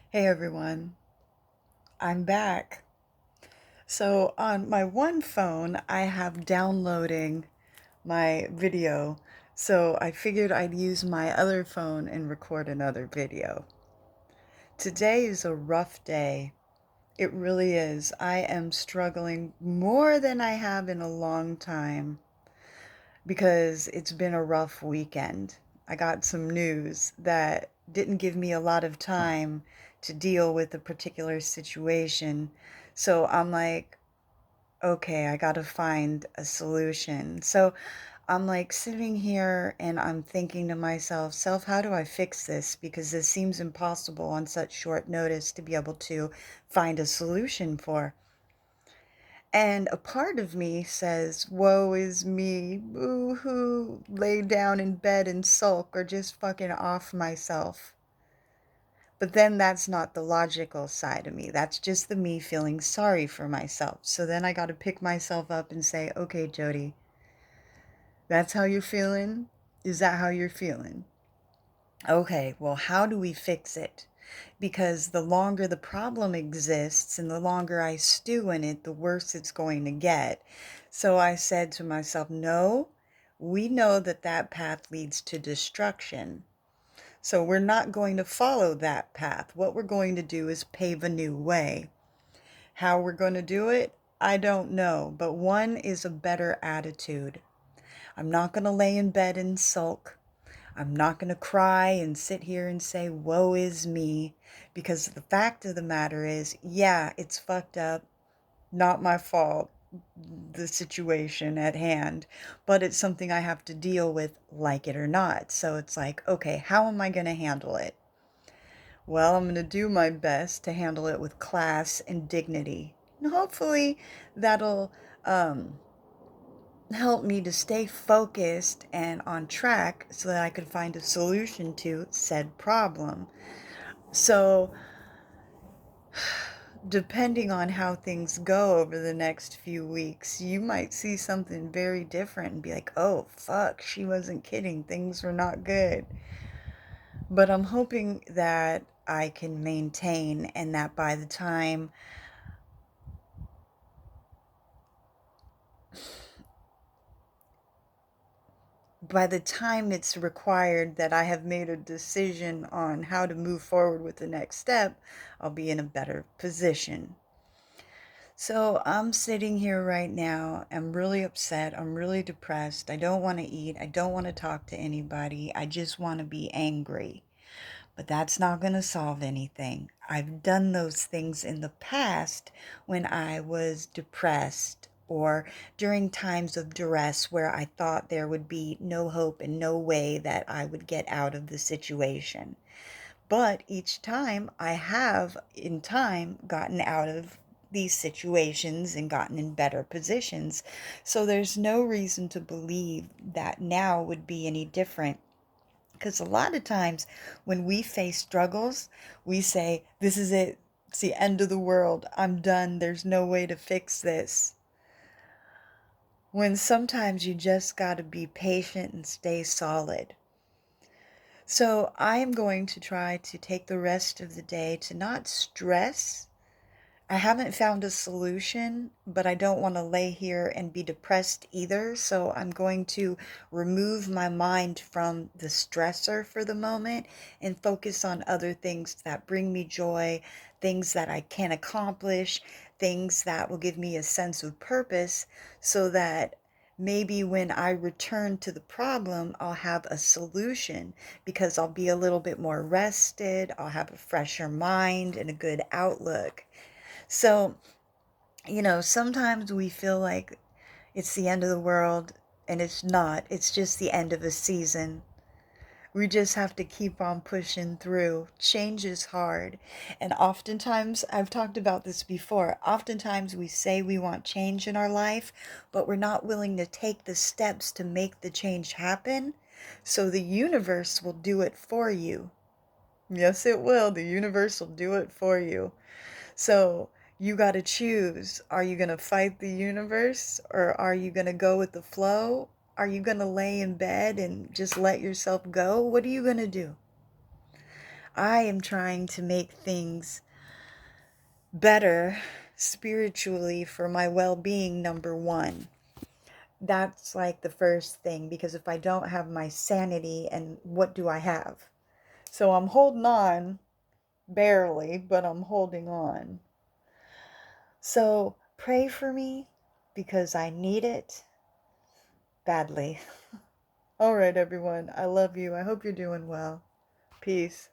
Hey everyone, I'm back. So on my one phone, I have downloading my video. So I figured I'd use my other phone and record another video. Today is a rough day. It really is. I am struggling more than I have in a long time because it's been a rough weekend. I got some news that didn't give me a lot of time to deal with a particular situation. So I'm like, okay, I got to find a solution. So I'm like sitting here and I'm thinking to myself, self, how do I fix this? Because this seems impossible on such short notice to be able to find a solution for. And a part of me says, woe is me, boo hoo, lay down in bed and sulk or just fucking off myself. But then that's not the logical side of me. That's just the me feeling sorry for myself. So then I got to pick myself up and say, okay, Jody, that's how you're feeling? Is that how you're feeling? Okay, well, how do we fix it? Because the longer the problem exists and the longer I stew in it, the worse it's going to get. So I said to myself, no, we know that that path leads to destruction. So we're not going to follow that path. What we're going to do is pave a new way. How we're going to do it, I don't know, but one is a better attitude. I'm not going to lay in bed and sulk. I'm not going to cry and sit here and say, woe is me, because the fact of the matter is, yeah, it's fucked up. Not my fault, the situation at hand, but it's something I have to deal with, like it or not. So it's like, okay, how am I going to handle it? Well, I'm going to do my best to handle it with class and dignity. And hopefully that'll um, help me to stay focused and on track so that I could find a solution to said problem. So, depending on how things go over the next few weeks, you might see something very different and be like, oh, fuck, she wasn't kidding. Things were not good. But I'm hoping that I can maintain and that by the time it's required that I have made a decision on how to move forward with the next step, I'll be in a better position. So I'm sitting here right now. I'm really upset. I'm really depressed. I don't want to eat. I don't want to talk to anybody. I just want to be angry. But that's not going to solve anything. I've done those things in the past when I was depressed or during times of duress where I thought there would be no hope and no way that I would get out of the situation. But each time I have, in time, gotten out of these situations and gotten in better positions. So there's no reason to believe that now would be any different. Because a lot of times when we face struggles, we say, this is it. It's the end of the world. I'm done. There's no way to fix this. When sometimes you just got to be patient and stay solid. So I am going to try to take the rest of the day to not stress. I haven't found a solution, but I don't want to lay here and be depressed either. So I'm going to remove my mind from the stressor for the moment and focus on other things that bring me joy, things that I can accomplish, things that will give me a sense of purpose so that maybe when I return to the problem, I'll have a solution because I'll be a little bit more rested, I'll have a fresher mind and a good outlook. So, sometimes we feel like it's the end of the world, and it's not. It's just the end of a season. We just have to keep on pushing through. Change is hard. And oftentimes, I've talked about this before, oftentimes we say we want change in our life, but we're not willing to take the steps to make the change happen. So the universe will do it for you. Yes, it will. The universe will do it for you. So you got to choose. Are you going to fight the universe or are you going to go with the flow? Are you going to lay in bed and just let yourself go? What are you going to do? I am trying to make things better spiritually for my well-being, number one. That's like the first thing, because if I don't have my sanity, and what do I have? So I'm holding on, barely, but I'm holding on. So pray for me because I need it badly. All right, everyone. I love you. I hope you're doing well. Peace.